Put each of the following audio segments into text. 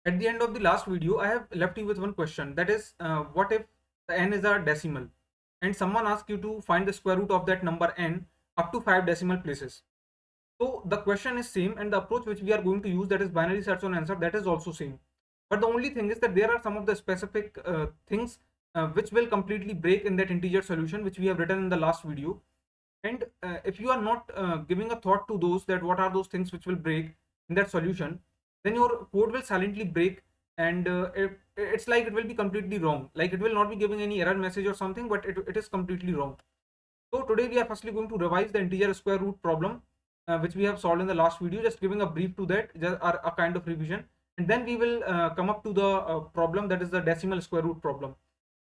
At the end of the last video, I have left you with one question. That is, what if the n is a decimal and someone asks you to find the square root of that number n up to 5 decimal places. So the question is same and the approach which we are going to use, that is binary search on answer, that is also same. But the only thing is that there are some of the specific things which will completely break in that integer solution which we have written in the last video. And if you are not giving a thought to those, that what are those things which will break in that solution, then your code will silently break, and it's like it will be completely wrong. Like it will not be giving any error message or something, but it is completely wrong. So today we are firstly going to revise the integer square root problem, which we have solved in the last video, just giving a brief to that, just a kind of revision. And then we will come up to the problem, that is the decimal square root problem.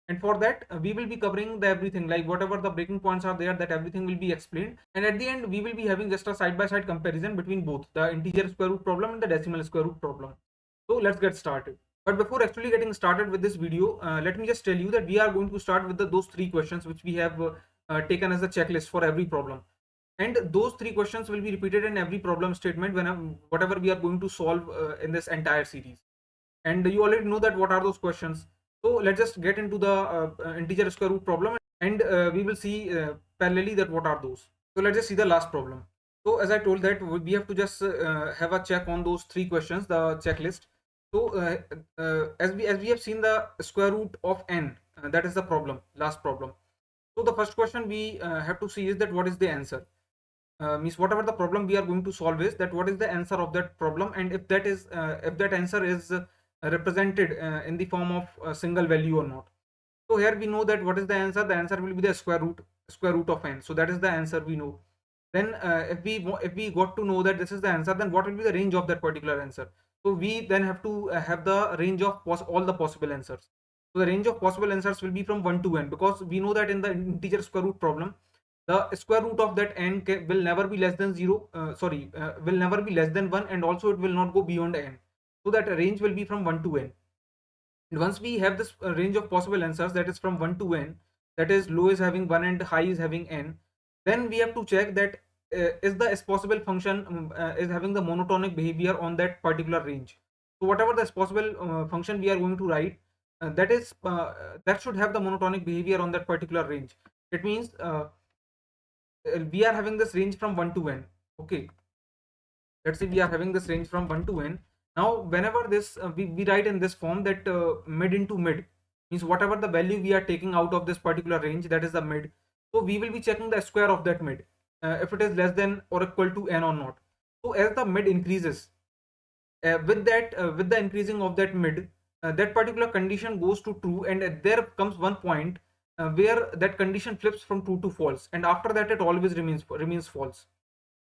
And for that, we will be covering the everything, like whatever the breaking points are there, that everything will be explained. And at the end, we will be having just a side-by-side comparison between both the integer square root problem and the decimal square root problem. So let's get started. But before actually getting started with this video, let me just tell you that we are going to start with those three questions which we have taken as a checklist for every problem. And those three questions will be repeated in every problem statement whatever we are going to solve in this entire series. And you already know that what are those questions. So let's just get into the integer square root problem, and we will see parallelly that what are those. So let's just see the last problem. So as I told that we have to just have a check on those three questions, the checklist. So as we have seen the square root of n, that is the problem, last problem. So the first question we have to see is that what is the answer. Means whatever the problem we are going to solve is that what is the answer of that problem, and if that answer is represented in the form of a single value or not. So here we know that what is the answer. The answer will be the square root of n. So that is the answer we know. Then if we got to know that this is the answer, then what will be the range of that particular answer. So we then have to have the range of all the possible answers. So the range of possible answers will be from 1 to n, because we know that in the integer square root problem, the square root of that n will never be less than 0, will never be less than 1, and also it will not go beyond n. So that range will be from 1 to n. And once we have this range of possible answers, that is from 1 to n, that is low is having 1 and high is having n, then we have to check that is the possible function is having the monotonic behavior on that particular range. So whatever the possible function we are going to write, that should have the monotonic behavior on that particular range. It means we are having this range from 1 to n. Okay, let's say we are having this range from 1 to n. Now whenever this we write in this form, that mid into mid, means whatever the value we are taking out of this particular range, that is the mid. So we will be checking the square of that mid, if it is less than or equal to n or not. So as the mid increases, with the increasing of that mid, that particular condition goes to true, and there comes one point where that condition flips from true to false, and after that it always remains false,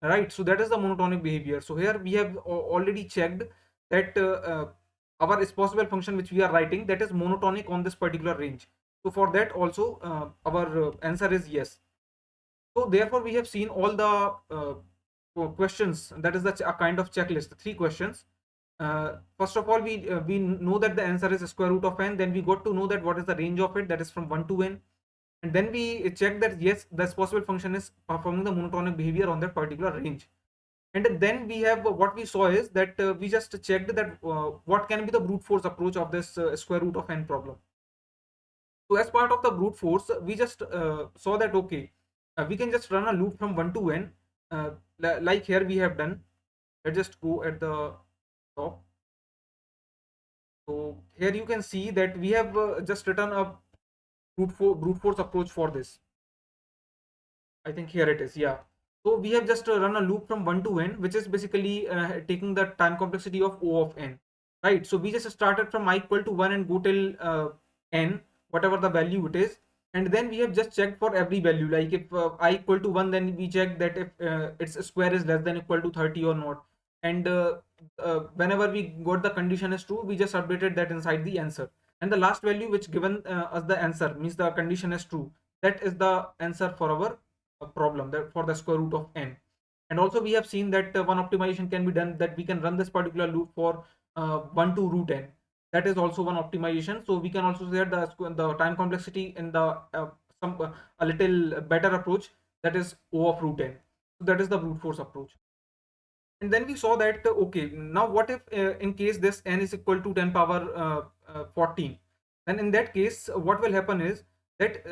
right? So that is the monotonic behavior. So here we have already checked that our possible function which we are writing, that is monotonic on this particular range. So for that also our answer is yes. So therefore we have seen all the questions, that is a kind of checklist, three questions. First of all, we know that the answer is square root of n. Then we got to know that what is the range of it, that is from 1 to n. And then we check that yes, this possible function is performing the monotonic behavior on that particular range. And then we have what we saw is that we just checked that what can be the brute force approach of this square root of n problem. So as part of the brute force, we just saw that okay, we can just run a loop from 1 to n, like here we have done. Let's just go at the top. So here you can see that we have just written a brute force approach for this. I think here it is, yeah. So we have just run a loop from 1 to n, which is basically taking the time complexity of O of n, right? So we just started from I equal to 1 and go till n, whatever the value it is. And then we have just checked for every value, like if I equal to 1, then we check that if its square is less than equal to 30 or not. And whenever we got the condition is true, we just updated that inside the answer. And the last value which given us the answer, means the condition is true, that is the answer for our problem, that for the square root of n. And also we have seen that one optimization can be done, that we can run this particular loop for 1 to root n. That is also one optimization. So we can also say the time complexity in the a little better approach, that is O of root n. So that is the brute force approach. And then we saw that okay, now what if in case this n is equal to 10 power 14, then in that case what will happen is that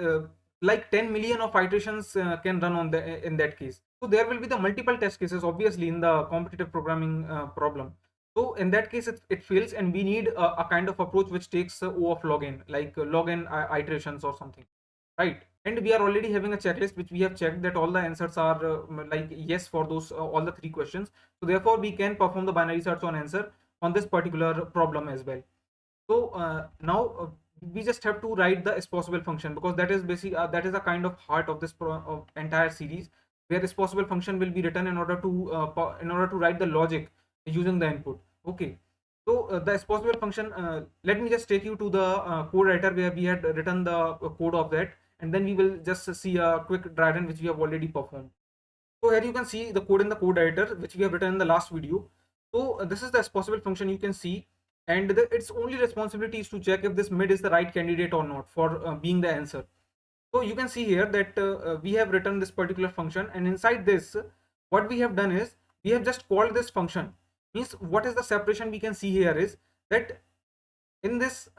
like 10 million of iterations can run on the in that case. So there will be the multiple test cases obviously in the competitive programming problem. So in that case it fails, and we need a kind of approach which takes o of log n, like log n iterations or something, right? And we are already having a checklist which we have checked that all the answers are like yes for those all the three questions. So therefore we can perform the binary search on answer on this particular problem as well. So now we just have to write the is possible function, because that is basically that is a kind of heart of this entire series, where is possible function will be written in order to in order to write the logic using the input. Okay, so the is possible function, let me just take you to the code writer where we had written the code of that, and then we will just see a quick dry run which we have already performed. So here you can see the code in the code editor which we have written in the last video. So this is the possible function you can see, and its only responsibility is to check if this mid is the right candidate or not for being the answer. So you can see here that we have written this particular function, and inside this what we have done is we have just called this function. Means what is the separation we can see here is that in this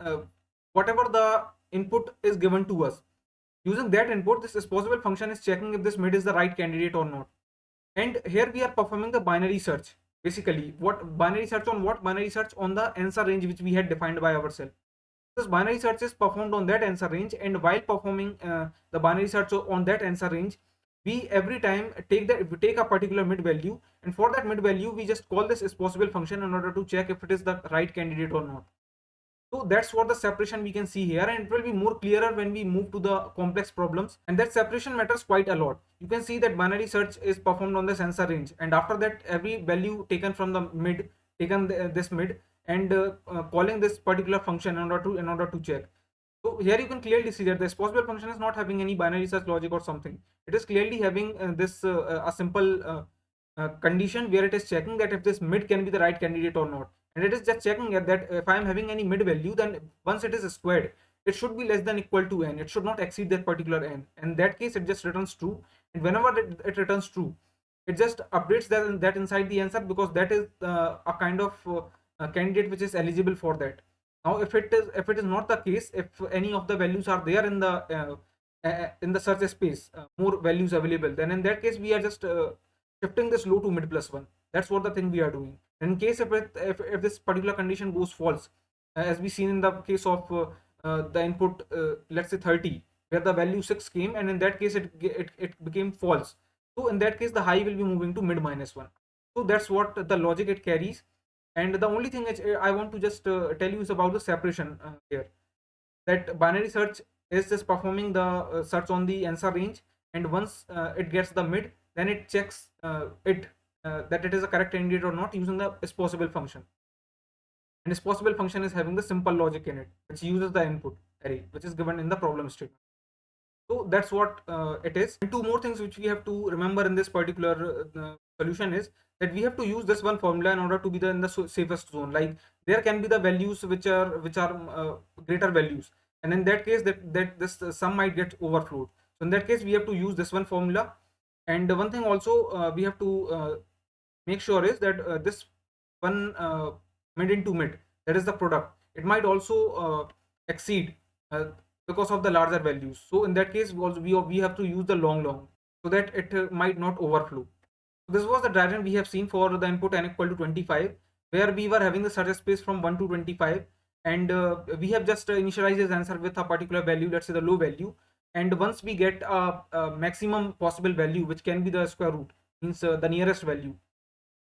whatever the input is given to us, using that input this is possible function is checking if this mid is the right candidate or not. And here we are performing the binary search. Basically what binary search on what? Binary search on the answer range which we had defined by ourselves. This binary search is performed on that answer range, and while performing the binary search on that answer range, we every time take a particular mid value, and for that mid value we just call this is possible function in order to check if it is the right candidate or not. So that's what the separation we can see here, and it will be more clearer when we move to the complex problems, and that separation matters quite a lot. You can see that binary search is performed on this answer range, and after that every value taken from the mid, taken this mid, and calling this particular function in order to check. So here you can clearly see that this possible function is not having any binary search logic or something. It is clearly having this a simple condition where it is checking that if this mid can be the right candidate or not, and it is just checking that if I am having any mid value, then once it is squared, it should be less than equal to n. It should not exceed that particular n. In that case, it just returns true, and whenever it returns true, it just updates that inside the answer, because that is a kind of candidate which is eligible for that. Now if it is not the case, if any of the values are there in the search space, more values available, then in that case we are just shifting this low to mid plus one. That's what the thing we are doing. In case if this particular condition goes false, as we seen in the case of the input, let's say 30, where the value 6 came, and in that case it became false. So in that case the high will be moving to mid minus 1. So that's what the logic it carries. And the only thing which I want to just tell you is about the separation here. That binary search is just performing the search on the answer range, and once it gets the mid, then it checks that it is a correct candidate or not using the is possible function. And this possible function is having the simple logic in it, which uses the input array which is given in the problem statement. So that's what it is. And two more things which we have to remember in this particular solution is that we have to use this one formula in order to be in the safest zone. Like there can be the values which are greater values, and in that case that this sum might get overflowed. So in that case we have to use this one formula. And one thing also we have to make sure is that this one mid into mid, that is the product, it might also exceed because of the larger values. So in that case also we have to use the long so that it might not overflow. This was the diagram we have seen for the input n equal to 25, where we were having the search space from 1 to 25, and we have just initialized this answer with a particular value, let's say the low value, and once we get a maximum possible value which can be the square root, means the nearest value,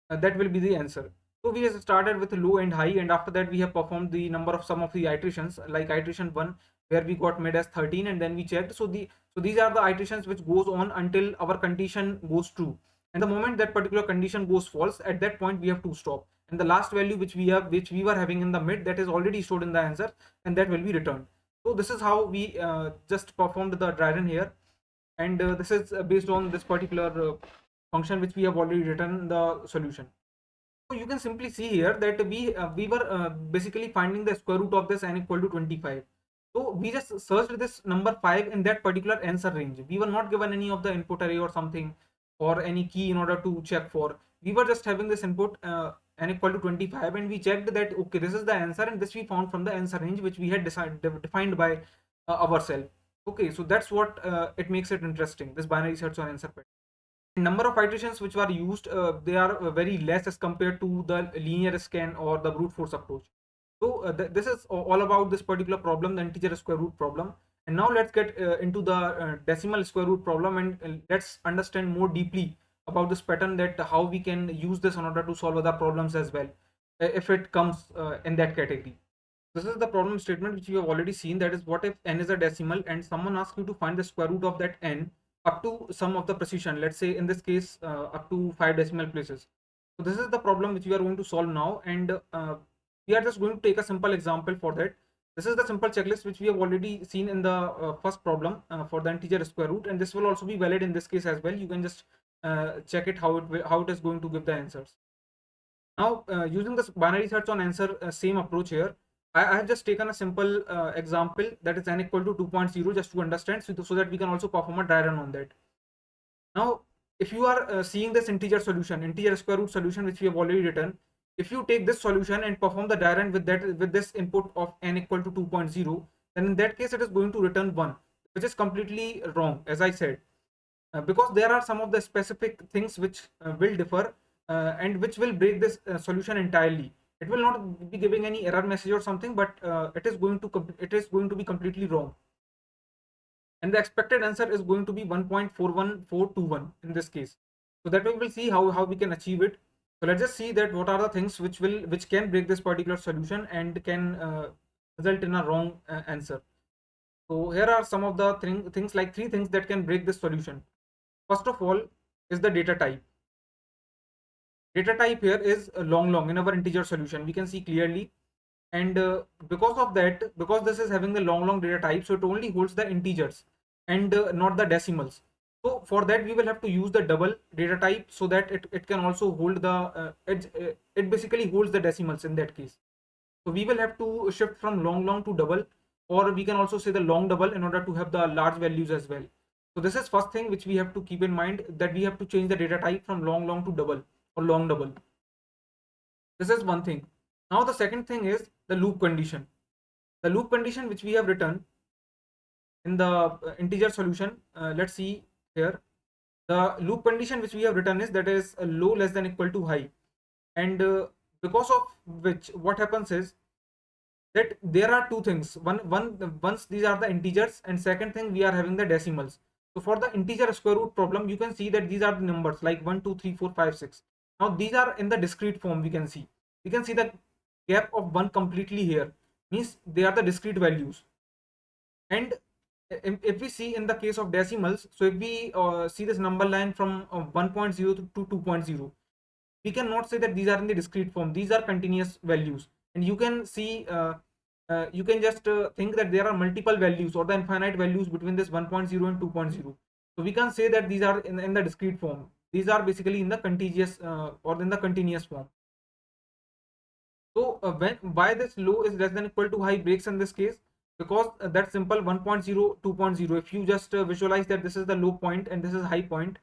that will be the answer. So we have started with low and high, and after that we have performed the number of some of the iterations, like iteration 1 where we got mid as 13, and then we checked. So these are the iterations which goes on until our condition goes true, and the moment that particular condition goes false, at that point we have to stop, and the last value which we were having in the mid, that is already stored in the answer, and that will be returned. So this is how we just performed the dry run here, and this is based on this particular function which we have already written in the solution. So you can simply see here that we were basically finding the square root of this n equal to 25. So we just searched this number 5 in that particular answer range. We were not given any of the input array or something, or any key in order to check for. we were just having this input n equal to 25, and we checked that okay, this is the answer, and this we found from the answer range which we had defined by ourselves. Okay, so that's what it makes it interesting, this binary search on answer pattern. Number of iterations which were used, they are very less as compared to the linear scan or the brute force approach. So this is all about this particular problem, the integer square root problem. And now let's get into the decimal square root problem, and let's understand more deeply about this pattern, that how we can use this in order to solve other problems as well, if it comes in that category. This is the problem statement which you have already seen, that is, what if n is a decimal and someone asks you to find the square root of that n up to some of the precision, let's say in this case up to 5 decimal places. So this is the problem which we are going to solve now, and we are just going to take a simple example for that. This is the simple checklist which we have already seen in the first problem for the integer square root, and this will also be valid in this case as well. You can just check it how it is going to give the answers. Now, using this binary search on answer same approach here, I have just taken a simple example, that is n equal to 2.0, just to understand, so that we can also perform a dry run on that. Now, if you are seeing this integer square root solution which we have already written, if you take this solution and perform the dry run with this input of n equal to 2.0, then in that case it is going to return 1, which is completely wrong, as I said, because there are some of the specific things which will differ and which will break this solution entirely. It will not be giving any error message or something, but it is going to be completely wrong, and the expected answer is going to be 1.41421 in this case. So that we will see how we can achieve it. So let's just see that what are the things which can break this particular solution and can result in a wrong answer. So here are some of the things, like 3 things that can break this solution. First of all is the data type. Data type here is long in our integer solution, we can see clearly, and because of that, because this is having the long data type, so it only holds the integers and not the decimals. So for that we will have to use the double data type, so that it can also hold the it basically holds the decimals in that case. So we will have to shift from long to double, or we can also say the long double, in order to have the large values as well. So this is first thing which we have to keep in mind, that we have to change the data type from long to double or long double. This is one thing. Now the second thing is the loop condition. The loop condition which we have written in the integer solution, let's see here. The loop condition which we have written is, that is low less than equal to high, and because of which what happens is that there are 2 things. Once these are the integers, and second thing, we are having the decimals. So for the integer square root problem, you can see that these are the numbers like 1 2 3 4 5 6. Now these are in the discrete form. We can see the gap of 1 completely here, means they are the discrete values. And if we see in the case of decimals, so if we see this number line from 1.0 to 2.0, we cannot say that these are in the discrete form. These are continuous values, and you can see you can just think that there are multiple values or the infinite values between this 1.0 and 2.0. So we can say that these are in the discrete form. These are basically in the contiguous or in the continuous form. So why this low is less than equal to high breaks in this case, because that's simple. 1.0 2.0, if you just visualize that this is the low point and this is high point,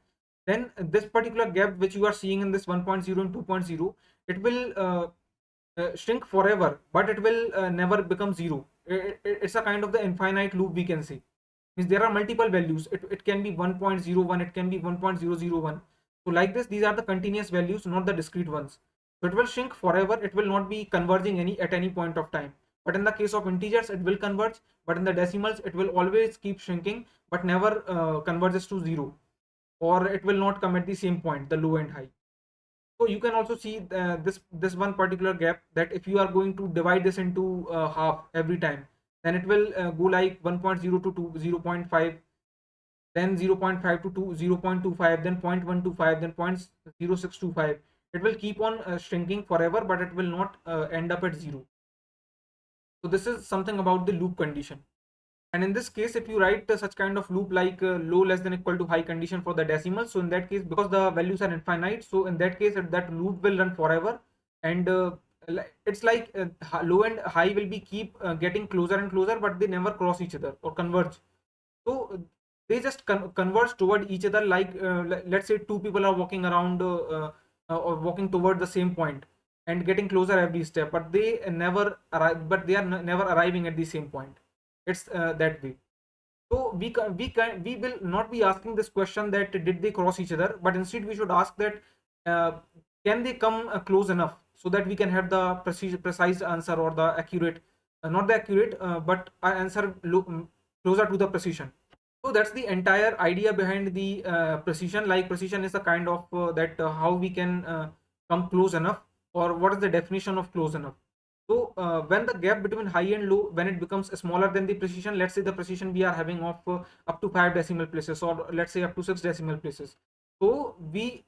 then this particular gap which you are seeing in this 1.0 and 2.0, it will shrink forever, but it will never become 0. It's a kind of the infinite loop, we can say. Means there are multiple values. It can be 1.01, it can be 1.001. So like this, these are the continuous values, not the discrete ones. So it will shrink forever. It will not be converging at any point of time. But in the case of integers, it will converge. But in the decimals, it will always keep shrinking, but never converges to 0, or it will not come at the same point, the low and high. So you can also see this one particular gap, that if you are going to divide this into half every time, then it will go like 1.0 to 0.5, then 0.5 to 0.25, then 0.125, then 0.0625. It will keep on shrinking forever, but it will not end up at 0. So this is something about the loop condition. And in this case, if you write such kind of loop like low less than equal to high condition for the decimals, so in that case, because the values are infinite, so in that case that loop will run forever, and it's like low and high will be keep getting closer and closer, but they never cross each other or converge. So they just converge toward each other, like let's say 2 people are walking around or walking toward the same point and getting closer every step, but they never arrive, but they are never arriving at the same point. It's that way. So we will not be asking this question that did they cross each other, but instead we should ask that uh, can they come close enough so that we can have the precise answer, or the accurate, not the accurate, but answer closer to the precision. So that's the entire idea behind the precision. Like precision is a kind of that how we can come close enough, or what is the definition of close enough. So when the gap between high and low, when it becomes smaller than the precision, let's say the precision we are having of up to 5 decimal places, or let's say up to 6 decimal places. So we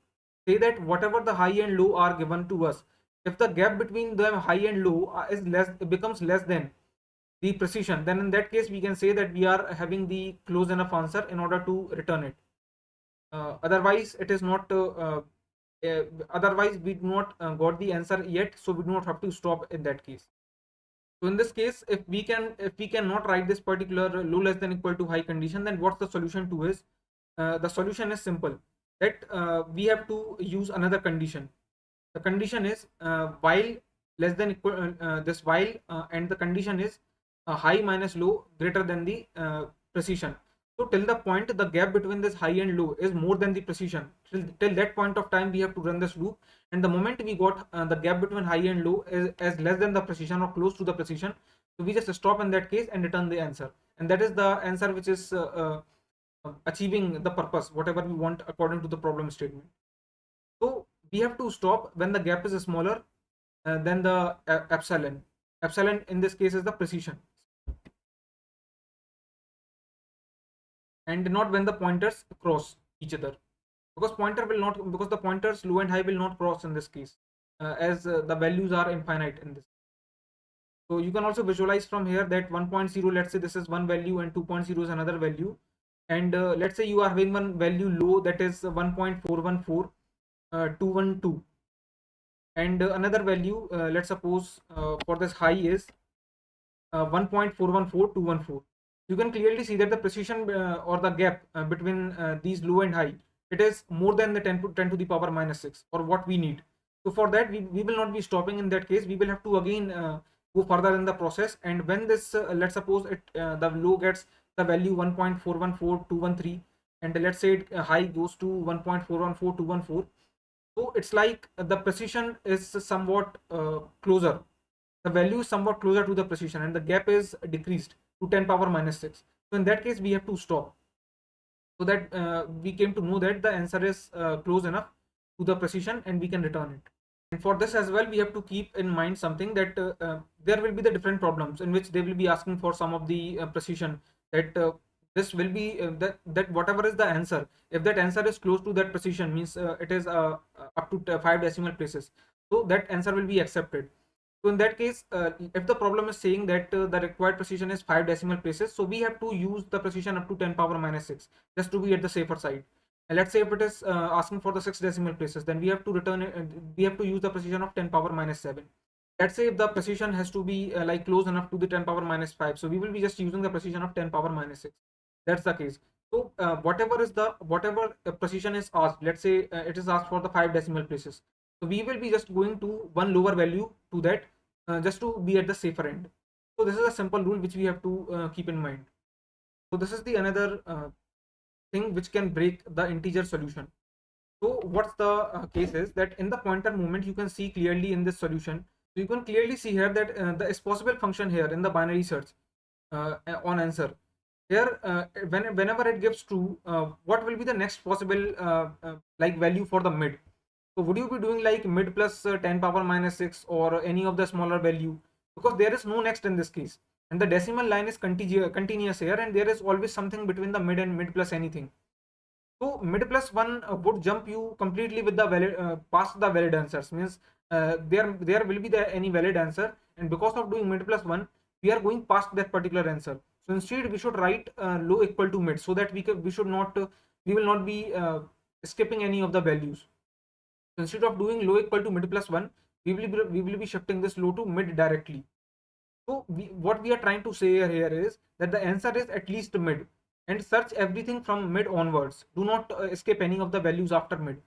say that whatever the high and low are given to us, if the gap between them high and low is less, becomes less than the precision, then in that case we can say that we are having the close enough answer in order to return it. Otherwise it is not otherwise we do not got the answer yet, so we do not have to stop in that case. So in this case, if we cannot write this particular low less than equal to high condition, then what's the solution to is, the solution is simple, that we have to use another condition. The condition is while less than equal, this while, and the condition is high minus low greater than the precision. So till the point the gap between this high and low is more than the precision, till that point of time we have to run this loop. And the moment we got the gap between high and low is as less than the precision or close to the precision, so we just stop in that case and return the answer. And that is the answer which is achieving the purpose whatever we want according to the problem statement. So we have to stop when the gap is smaller than the epsilon. Epsilon in this case is the precision, and not when the pointers cross each other, because pointer will not, because the pointers low and high will not cross in this case, as the values are infinite in this. So you can also visualize from here that 1.0, let's say this is one value and 2.0 is another value, and let's say you are having one value low that is 1.414 and another value, let's suppose for this high is 1.414214. You can clearly see that the precision or the gap between these low and high, it is more than the 10 to the power minus 6 or what we need. So for that we will not be stopping in that case. We will have to again go further in the process, and when this let's suppose it the low gets the value 1.414213, and let's say it, high goes to 1.414214. So it's like the precision is somewhat closer, the value is somewhat closer to the precision, and the gap is decreased to 10 power minus 6. So in that case we have to stop, so that we came to know that the answer is close enough to the precision and we can return it. And for this as well we have to keep in mind something, that there will be the different problems in which they will be asking for some of the precision, that this will be that whatever is the answer, if that answer is close to that precision, means it is up to 5 decimal places, so that answer will be accepted. So in that case, if the problem is saying that the required precision is 5 decimal places, so we have to use the precision up to 10 power minus 6 just to be at the safer side. And let's say if it is asking for the 6 decimal places, then we have to return it, we have to use the precision of 10 power minus 7. Let's say if the precision has to be like close enough to the 10 power minus 5, so we will be just using the precision of 10 power minus 6. That's the case. So whatever precision is asked, let's say it is asked for the 5 decimal places, so we will be just going to one lower value to that, just to be at the safer end. So this is a simple rule which we have to keep in mind. So this is the another thing which can break the integer solution. So what's the case is that in the pointer movement you can see clearly in this solution. So you can clearly see here that the is possible function here in the binary search on answer. Here whenever it gives true, what will be the next possible like value for the mid? So would you be doing like mid plus 10 power minus 6 or any of the smaller value? Because there is no next in this case. And the decimal line is continuous here, and there is always something between the mid and mid plus anything. So mid plus 1 would jump you completely with the valid, past the valid answers. Means there will be any valid answer, and because of doing mid plus 1, we are going past that particular answer. So instead we should write low equal to mid, so that we should not we will not be skipping any of the values. So instead of doing low equal to mid plus 1, we will be shifting this low to mid directly. So what we are trying to say here is that the answer is at least mid, and search everything from mid onwards. Do not escape any of the values after mid.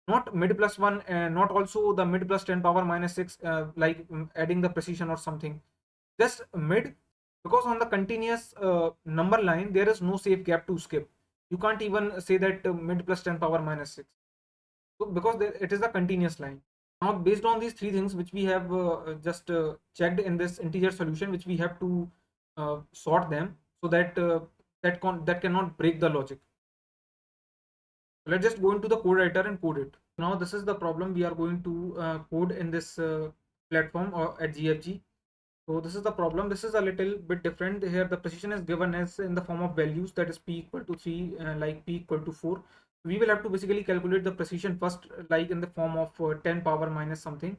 not mid plus 1, not also the mid plus 10 power minus 6, like adding the precision or something, just mid, because on the continuous number line there is no safe gap to skip. You can't even say that mid plus 10 power minus 6, so because it is a continuous line. Now based on these three things which we have just checked in this integer solution, which we have to sort them, so that that cannot break the logic. Let's just go into the code editor and code it. Now this is the problem we are going to code in this platform or at GFG. So this is the problem. This is a little bit different. Here the precision is given as in the form of values, that is p equal to 3, like p equal to 4. We will have to basically calculate the precision first, like in the form of 10 power minus something,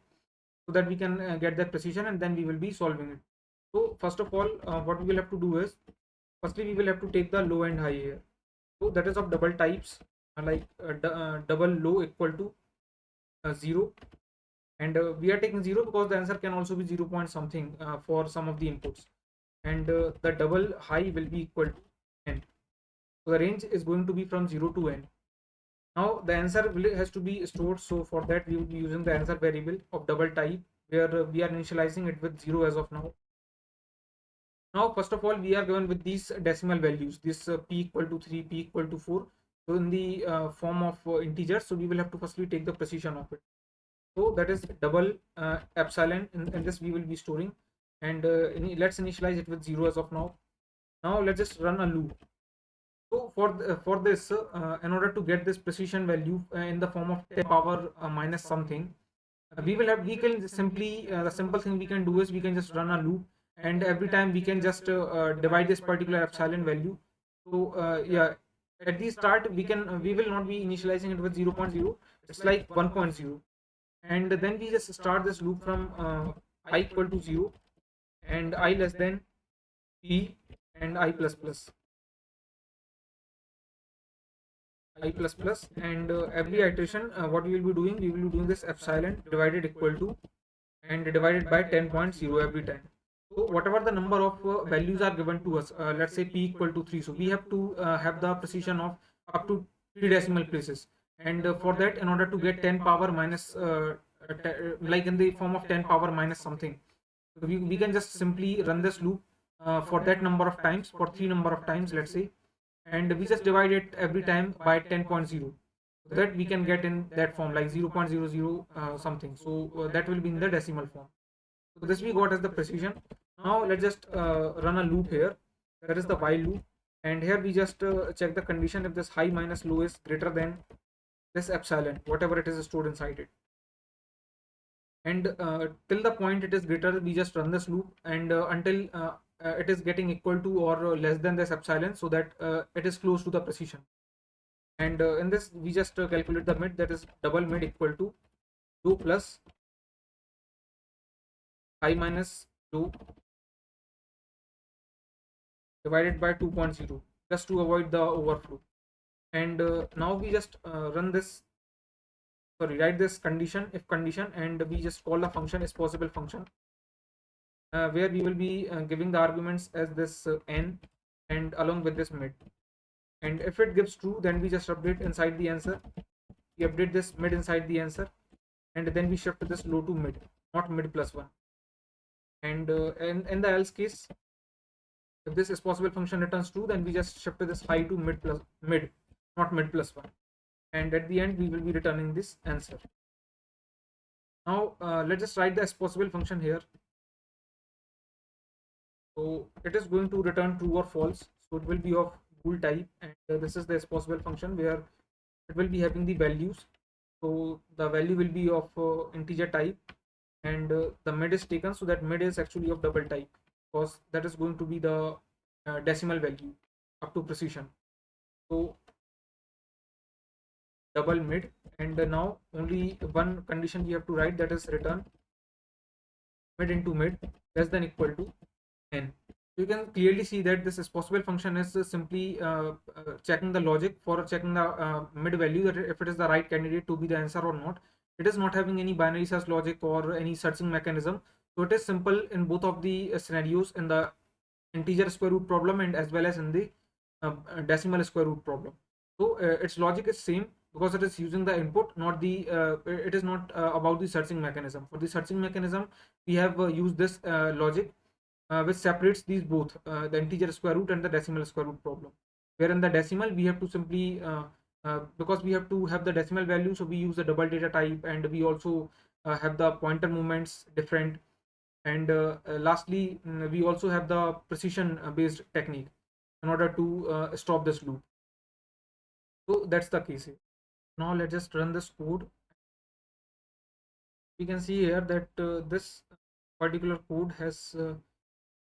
so that we can get that precision, and then we will be solving it. So first of all, what we will have to do is, firstly we will have to take the low and high here. So that is of double types, like double low equal to 0, and we are taking 0 because the answer can also be 0 point something for some of the inputs, and the double high will be equal to n. So the range is going to be from 0 to n. Now the answer has to be stored, so for that we will be using the answer variable of double type, where we are initializing it with 0 as of now. Now first of all we are given with these decimal values, this p equal to 3, p equal to 4, so in the form of integers, so we will have to firstly take the precision of it. So that is double epsilon, in this we will be storing, and let's initialize it with 0 as of now. Now let's just run a loop. So for this, in order to get this precision value in the form of 10 power minus something, we can simply, the simple thing we can do is we can just run a loop, and every time we can just divide this particular epsilon value. So yeah, at the start we will not be initializing it with 0.0, it's like 1.0, and then we just start this loop from I equal to 0 and I less than p and I plus plus, and every iteration what we will be doing, we will be doing this epsilon divided equal to and divided by 10.0 every time. So whatever the number of values are given to us, let's say p equal to 3, so we have to have the precision of up to 3 decimal places, and for that, in order to get 10 power minus like in the form of 10 power minus something, so we can just simply run this loop for that number of times, for 3 number of times, let's say, and we just divide it every time by 10.0, so that we can get in that form like 0.00 something, so that will be in the decimal form. So this we got as the precision. Now let's just run a loop here, that is the while loop, and here we just check the condition if this high minus low is greater than this epsilon, whatever it is stored inside it, and till the point it is greater, we just run this loop, and until it is getting equal to or less than this epsilon, so that it is close to the precision. And in this we just calculate the mid, that is double mid equal to low plus high minus low divided by 2.0, just to avoid the overflow. And now we just run this, sorry, write this condition, if condition, and we just call the function is possible function, where we will be giving the arguments as this n, and along with this mid, and if it gives true, then we just update inside the answer, we update this mid inside the answer, and then we shift this low to mid, not mid plus 1, and in the else case, if this is possible function returns true, then we just shift this high to mid plus mid, not mid plus 1, and at the end we will be returning this answer. Now let's just write the as possible function here. So it is going to return true or false, so it will be of bool type, and this is the as possible function where it will be having the values. So the value will be of integer type, and the mid is taken, so that mid is actually of double type, because that is going to be the decimal value up to precision. So double mid, and now only one condition we have to write, that is return mid into mid less than equal to n. You can clearly see that this is possible function is simply checking the logic for checking the mid value, that if it is the right candidate to be the answer or not. It is not having any binary search logic or any searching mechanism, so it is simple in both of the scenarios, in the integer square root problem and as well as in the decimal square root problem. So its logic is same, because it is using the input, not the it is not about the searching mechanism. For the searching mechanism, we have used this logic which separates these both, the integer square root and the decimal square root problem. Where in the decimal we have to simply because we have to have the decimal value, so we use the double data type, and we also have the pointer movements different, and lastly we also have the precision based technique in order to stop this loop. So that's the case here. Now let's just run this code. We can see here that this particular code has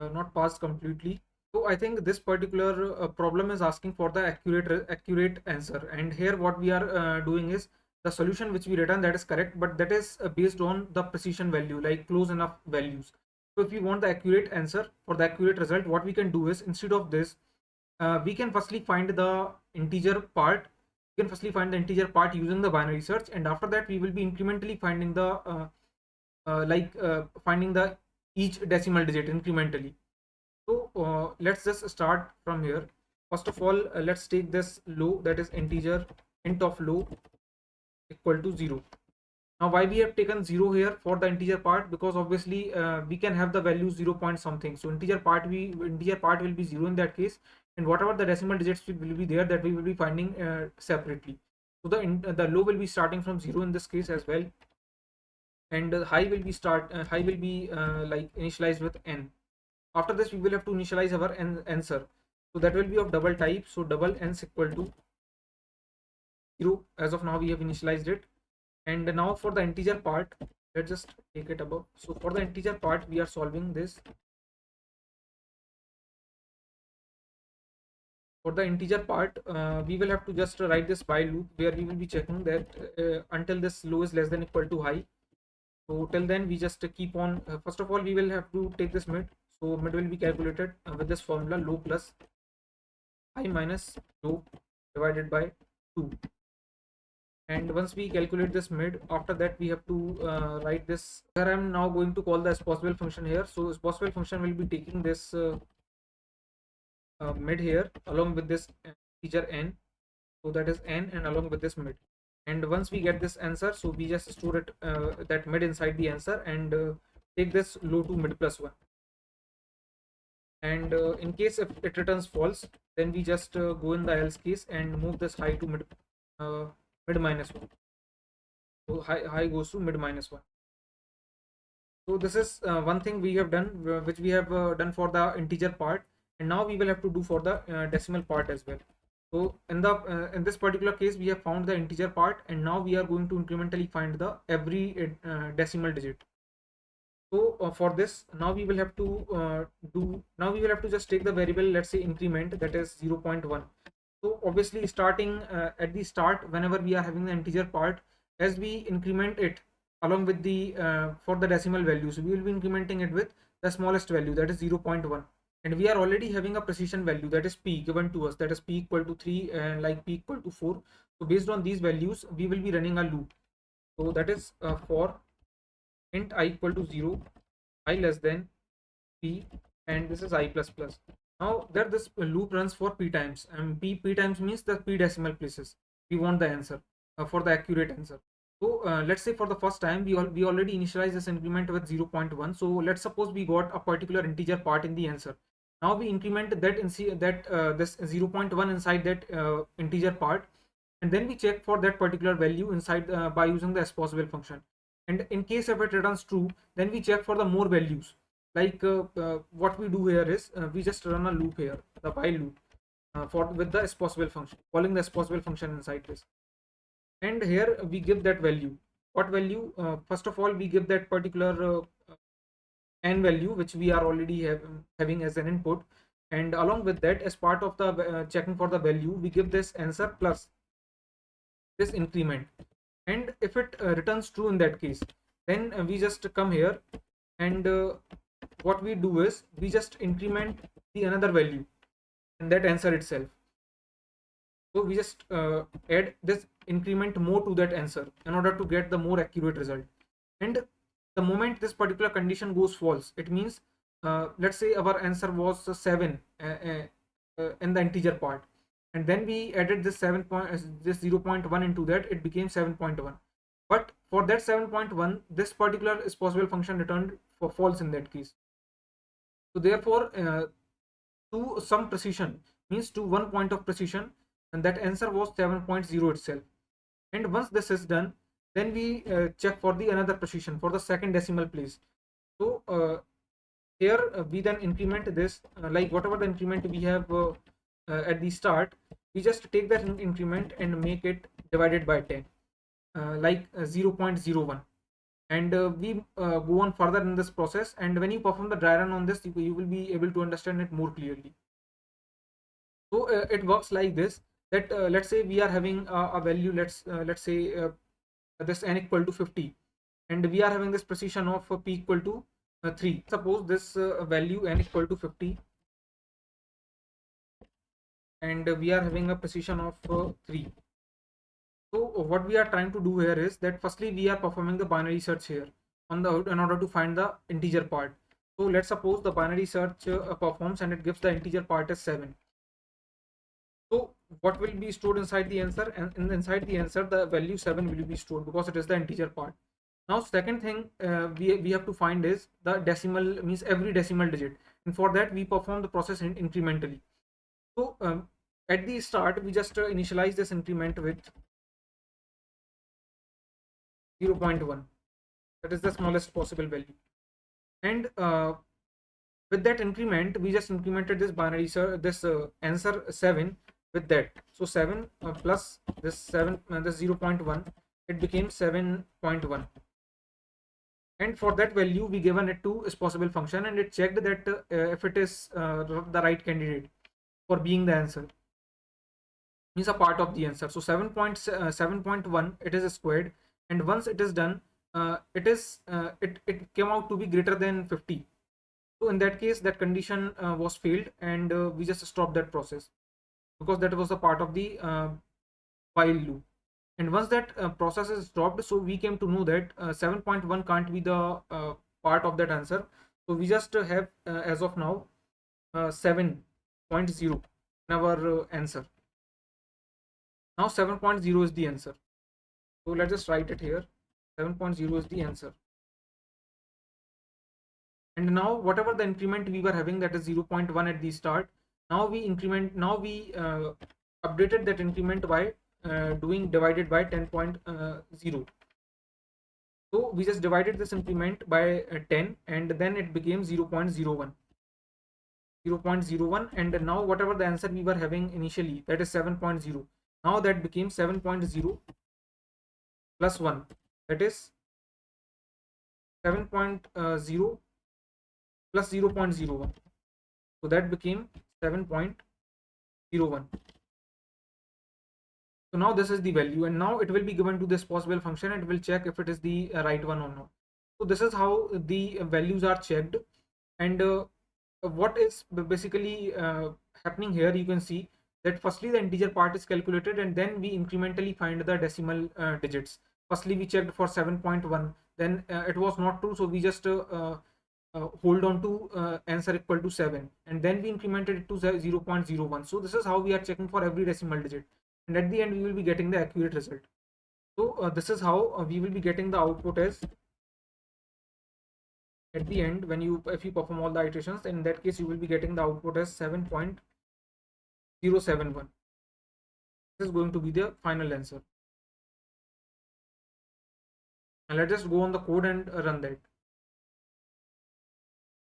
not passed completely. So I think this particular problem is asking for the accurate answer, and here what we are doing is the solution which we return, that is correct, but that is based on the precision value, like close enough values. So if we want the accurate answer for the accurate result, what we can do is, instead of this, we can firstly find the integer part. We can firstly find the integer part using the binary search, and after that we will be incrementally finding the finding the each decimal digit incrementally. So let's just start from here. First of all, let's take this low, that is integer int of low equal to 0. Now why we have taken 0 here for the integer part? Because obviously we can have the value 0 point something, so integer part will be 0 in that case, and whatever the decimal digits will be there, that we will be finding separately. So the low will be starting from 0 in this case as well, and high will be like initialized with n. After this we will have to initialize our answer, so that will be of double type, so double n equal to 0. As of now we have initialized it. And now for the integer part, let's just take it above. So for the integer part we are solving this. For the integer part, we will have to just write this while loop, where we will be checking that until this low is less than equal to high. So till then we just keep on, first of all we will have to take this mid. So mid will be calculated with this formula, low plus high minus low divided by 2. And once we calculate this mid, after that we have to write this. Here I am now going to call the possible function here. So this possible function will be taking this mid here along with this integer n, so that is n, and along with this mid. And once we get this answer, so we just store it that mid inside the answer, and take this low to mid plus 1. And in case if it returns false, then we just go in the else case and move this high to mid minus 1. So high goes to mid minus 1. So this is one thing we have done, which we have done for the integer part, and now we will have to do for the decimal part as well. So in this particular case we have found the integer part, and now we are going to incrementally find the every decimal digit. So for this, now we will have to just take the variable, let's say increment, that is 0.1. So obviously starting at the start, whenever we are having the integer part, as we increment it along with the for the decimal values, we will be incrementing it with the smallest value, that is 0.1. And we are already having a precision value, that is p, given to us, that is p equal to 3 and like p equal to 4. So based on these values we will be running a loop. So that is for int I equal to 0, I less than p, and this is I plus plus. Now that this loop runs for p times, and p times means the p decimal places we want the answer for the accurate answer. So let's say for the first time we already initialize this increment with 0.1. So let's suppose we got a particular integer part in the answer. Now we increment that this 0.1 inside that integer part, and then we check for that particular value inside by using the as possible function. And in case if it returns true, then we check for the more values. Like what we do here is we just run a loop here, the while loop, for with the as possible function, calling the as possible function inside this. And here we give that value. What value? First of all, we give that particular n value which we are already having as an input, and along with that, as part of the checking for the value, we give this answer plus this increment. And if it returns true in that case, then we just come here, and what we do is we just increment the another value in that answer itself. So we just add this increment more to that answer in order to get the more accurate result. And the moment this particular condition goes false, it means let's say our answer was 7 in the integer part, and then we added this 0.1 into that, it became 7.1. But for that 7.1, this particular is possible function returned for false in that case. So therefore, to some precision, means to one point of precision, and that answer was 7.0 itself. And once this is done, then we check for the another precision for the second decimal place. So here we then increment this, like whatever the increment we have at the start, we just take that increment and make it divided by 10, like 0.01. And we go on further in this process, and when you perform the dry run on this, you will be able to understand it more clearly. So it works like this, that let's say we are having a value, let's say this n equal to 50, and we are having this precision of p equal to 3. Suppose this value n equal to 50, and we are having a precision of 3. So what we are trying to do here is that firstly we are performing the binary search here on the in order to find the integer part. So let's suppose the binary search performs and it gives the integer part as 7. So what will be stored inside the answer? And inside the answer, the value 7 will be stored because it is the integer part. Now second thing we have to find is the decimal, means every decimal digit, and for that we perform the process incrementally. So at the start we just initialize this increment with 0.1, that is the smallest possible value, and with that increment we just incremented this binary this answer 7 with that. So 7 plus this 7, this 0.1, it became 7.1, and for that value we given it to is possible function, and it checked that if it is the right candidate for being the answer, means a part of the answer. So 7.1 it is squared, and once it is done, it came out to be greater than 50. So in that case, that condition was failed, and we just stopped that process because that was a part of the while loop. And once that process is stopped, so we came to know that 7.1 can't be the part of that answer. So we just have as of now 7.0 in our answer. Now 7.0 is the answer. So let's just write it here. 7.0 is the answer. And now whatever the increment we were having, that is 0.1 at the start, now we updated that increment by doing divided by 10.0. So we just divided this increment by 10, and then it became 0.01, and now whatever the answer we were having initially, that is 7.0, now that became 7.0 plus 1, that is 7.0 plus 0.01, so that became 7.01. So now this is the value, and now it will be given to this possible function, and it will check if it is the right one or not. So this is how the values are checked. And what is basically happening here, you can see that firstly the integer part is calculated, and then we incrementally find the decimal digits. Firstly we checked for 7.1, then it was not true, so we just hold on to answer equal to 7, and then we incremented it to 0.01. So this is how we are checking for every decimal digit, and at the end we will be getting the accurate result. So this is how we will be getting the output as, at the end, when you if you perform all the iterations, in that case you will be getting the output as 7.071. This is going to be the final answer, and let's just go on the code and run that.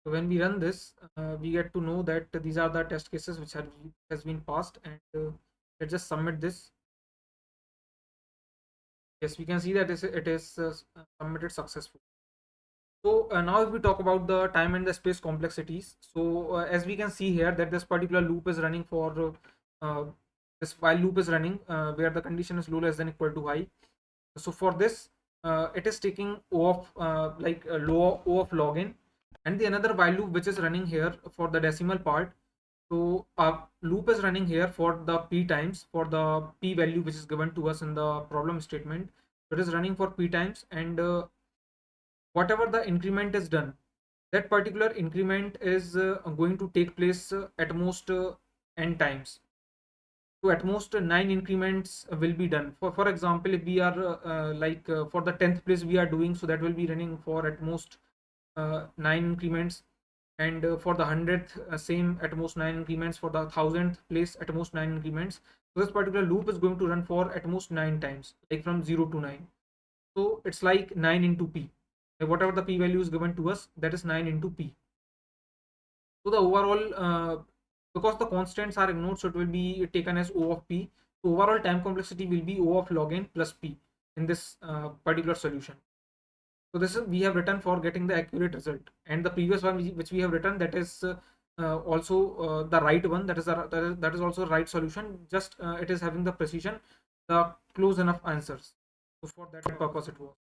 So when we run this, we get to know that these are the test cases which has been passed, and let's just submit this. Yes, we can see that it is submitted successfully. So now if we talk about the time and the space complexities, so as we can see here that this particular loop is running for this while loop is running where the condition is low less than equal to high. So for this it is taking O of low O of log n, and the another while loop which is running here for the decimal part. So a loop is running here for the p times, for the p value which is given to us in the problem statement. So it is running for p times, and whatever the increment is done, that particular increment is going to take place at most n times. So at most 9 increments will be done. For example, if we are for the 10th place we are doing, so that will be running for at most 9 increments, and for the 100th same, at most 9 increments, for the 1000th place at most 9 increments. So this particular loop is going to run for at most 9 times, like from 0 to 9. So it's like 9 into p. Whatever the p value is given to us, that is 9 into p. So the overall, because the constants are ignored, so it will be taken as O of p. So overall time complexity will be O of log n plus p in this particular solution. So this is we have written for getting the accurate result, and the previous one which we have written, that is also the right one. That is also right solution. Just it is having the precision, the close enough answers. So for that purpose it was.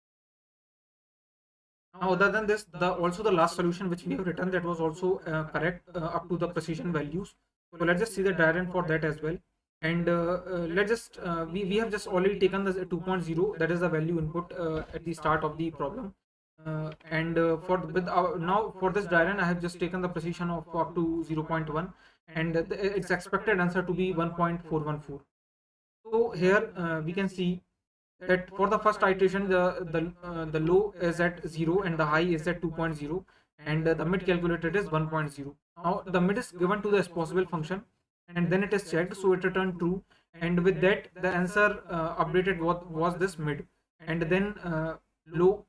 Now, other than this, the last solution which we have written, that was also correct up to the precision values. So let's just see the diagram for that as well. And let's just we have just already taken the 2.0, that is the value input at the start of the problem. And for with our, now for this diagram, I have just taken the precision of up to 0.1, and its expected answer to be 1.414. So here we can see that for the first iteration, the low is at 0 and the high is at 2.0, and the mid calculated is 1.0. Now the mid is given to the possible function, and then it is checked, so it returned true, and with that the answer updated what was this mid, and then low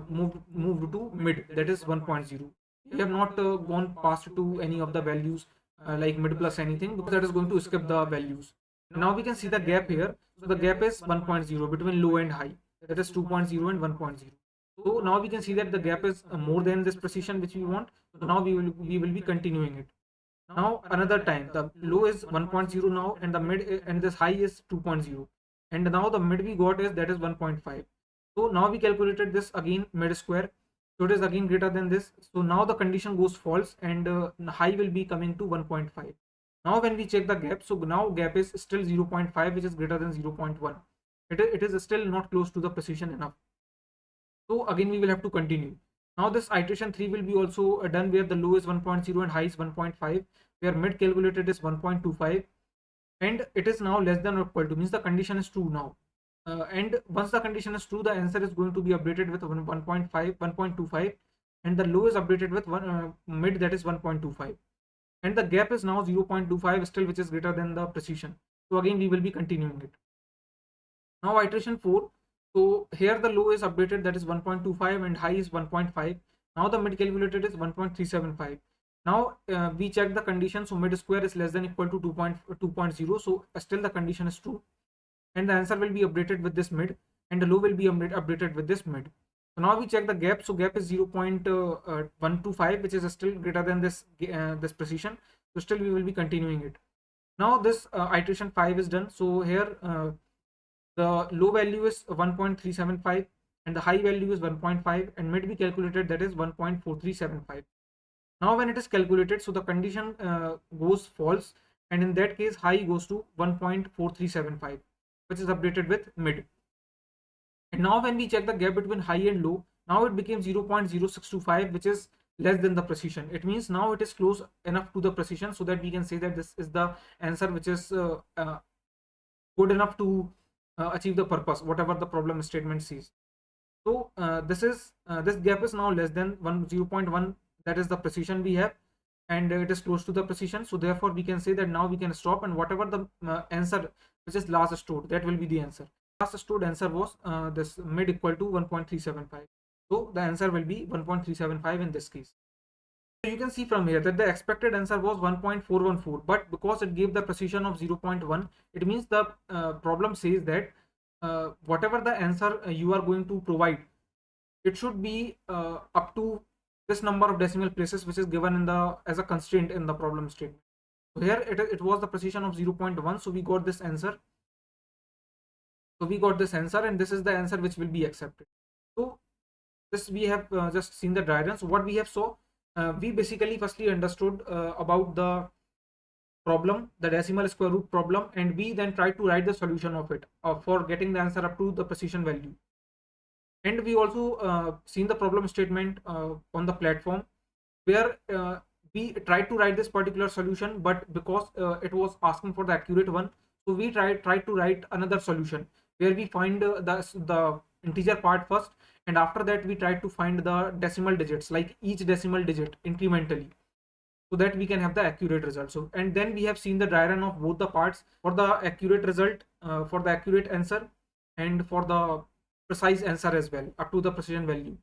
moved to mid, that is 1.0. We have not gone past to any of the values like mid plus anything, because that is going to skip the values. Now we can see the gap here. So the gap is 1.0 between low and high, that is 2.0 and 1.0. So now we can see that the gap is more than this precision which we want. So now we will be continuing it. Now another time, the low is 1.0 now, and the mid and this high is 2.0, and now the mid we got is, that is 1.5. So now we calculated this again mid square, so it is again greater than this. So now the condition goes false, and high will be coming to 1.5. Now when we check the gap, so now gap is still 0.5, which is greater than 0.1. It is still not close to the precision enough. So again we will have to continue. Now this iteration 3 will be also done, where the low is 1.0 and high is 1.5, where mid calculated is 1.25, and it is now less than or equal to, means the condition is true now. And once the condition is true, the answer is going to be updated with 1.25, and the low is updated with mid, that is 1.25, and the gap is now 0.25 still, which is greater than the precision. So again we will be continuing it. Now iteration 4, so here the low is updated, that is 1.25, and high is 1.5. Now the mid calculated is 1.375. Now we check the condition, so mid square is less than equal to 2.0, so still the condition is true, and the answer will be updated with this mid, and the low will be updated with this mid. So now we check the gap, so gap is 0.125, which is still greater than this this precision, so still we will be continuing it. Now this iteration 5 is done, so here the low value is 1.375, and the high value is 1.5, and mid we calculated, that is 1.4375. Now when it is calculated, so the condition goes false, and in that case high goes to 1.4375, which is updated with mid. And now when we check the gap between high and low, now it became 0.0625, which is less than the precision. It means now it is close enough to the precision, so that we can say that this is the answer which is good enough to achieve the purpose, whatever the problem statement sees. So this gap is now less than 0.1, that is the precision we have, and it is close to the precision. So therefore we can say that now we can stop, and whatever the answer which is last stored, that will be the answer. Last stored answer was this mid equal to 1.375. So the answer will be 1.375 in this case. So you can see from here that the expected answer was 1.414, but because it gave the precision of 0.1, it means the problem says that whatever the answer you are going to provide, it should be up to this number of decimal places, which is given in the as a constraint in the problem statement. So here it was the precision of 0.1, so we got this answer. So we got this answer, and this is the answer which will be accepted. So this we have just seen the diagram. So what we have saw, we basically firstly understood about the problem, the decimal square root problem, and we then tried to write the solution of it for getting the answer up to the precision value. And we also seen the problem statement on the platform, where we tried to write this particular solution, but because it was asking for the accurate one, So we try to write another solution where we find the integer part first, and after that we try to find the decimal digits, like each decimal digit incrementally, so that we can have the accurate result. So, and then we have seen the dry run of both the parts for the accurate result, for the accurate answer, and for the precise answer as well, up to the precision value.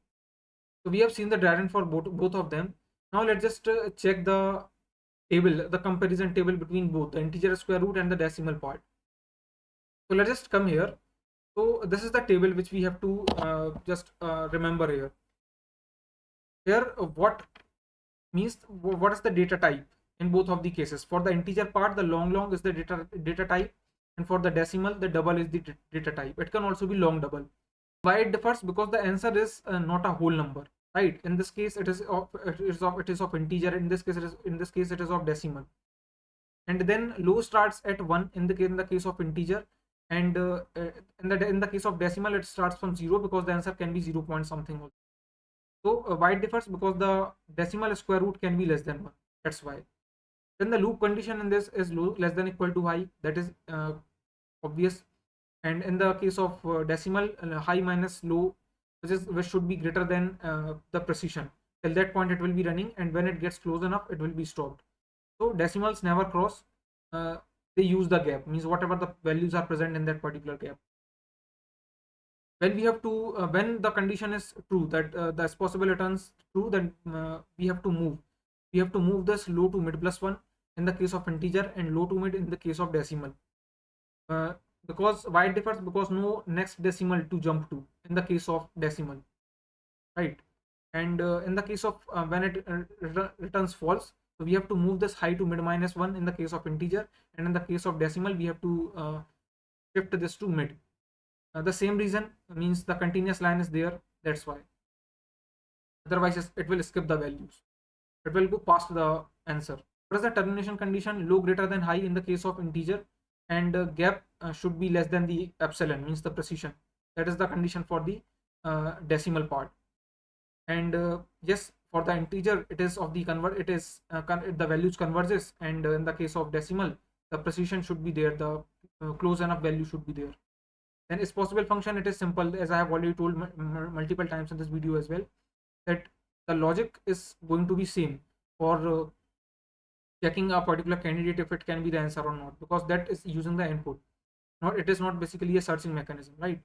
So we have seen the dry run for both of them. Now let's just check the table, the comparison table between both the integer square root and the decimal part. So let's just come here. So this is the table which we have to just remember here. Here, what means, what is the data type in both of the cases? For the integer part, the long is the data type, and for the decimal, the double is the data type. It can also be long double. Why it differs? Because the answer is not a whole number, right? In this case, it is of integer. In this case, it is of decimal. And then low starts at 1 in the case of integer, and in the case of decimal, it starts from 0, because the answer can be 0 point something also. So why it differs? Because the decimal square root can be less than 1. That's why. Then the loop condition in this is low, less than equal to high. That is obvious. And in the case of decimal, high minus low, which should be greater than the precision. Till that point it will be running, and when it gets close enough, it will be stopped. So decimals never cross. They use the gap, means whatever the values are present in that particular gap. When we have to when the condition is true, that the possible returns true, then we have to move this low to mid plus 1 in the case of integer, and low to mid in the case of decimal. Because why it differs? Because no next decimal to jump to in the case of decimal, right? And in the case of when it returns false, so we have to move this high to mid minus 1 in the case of integer, and in the case of decimal we have to shift this to mid. The same reason, means the continuous line is there, that's why. Otherwise it will skip the values, it will go past the answer. What is the termination condition? Low greater than high in the case of integer, and gap should be less than the epsilon, means the precision. That is the condition for the decimal part. And yes, for the integer it is of the convert, it is the values converges, and in the case of decimal the precision should be there, the close enough value should be there. Then is possible function, it is simple, as I have already told multiple times in this video as well, that the logic is going to be same for checking a particular candidate if it can be the answer or not, because that is using the input. Not, it is not basically a searching mechanism, right?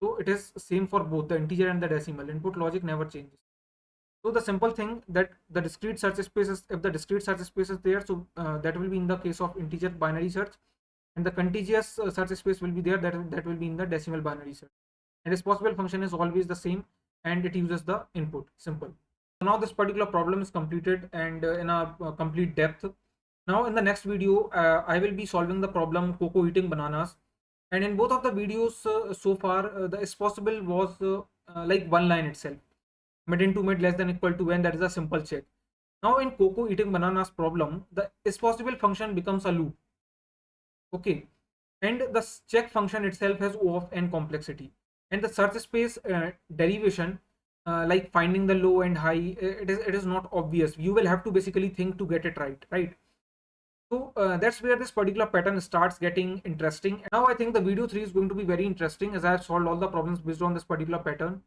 So it is same for both the integer and the decimal. Input logic never changes. So the simple thing, that the discrete search space is, if the discrete search space is there, so that will be in the case of integer binary search, and the contiguous search space will be there, that will be in the decimal binary search. And its possible function is always the same, and it uses the input. Simple. So now this particular problem is completed, and in a complete depth. Now in the next video I will be solving the problem Coco eating bananas, and in both of the videos so far the is possible was like one line itself, mid into mid less than equal to when, that is a simple check. Now in Coco eating bananas problem, the is possible function becomes a loop. Okay, and the check function itself has O of n complexity, and the search space derivation, like finding the low and high, it is not obvious. You will have to basically think to get it right. So that's where this particular pattern starts getting interesting. And now I think the video 3 is going to be very interesting, as I have solved all the problems based on this particular pattern,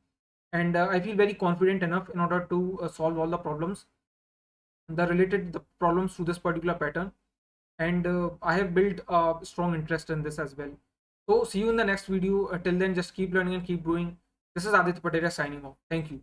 and I feel very confident enough in order to solve all the problems, the problems to this particular pattern. And I have built a strong interest in this as well. So see you in the next video. Till then, just keep learning and keep growing. This is Aditya Patel signing off. Thank you.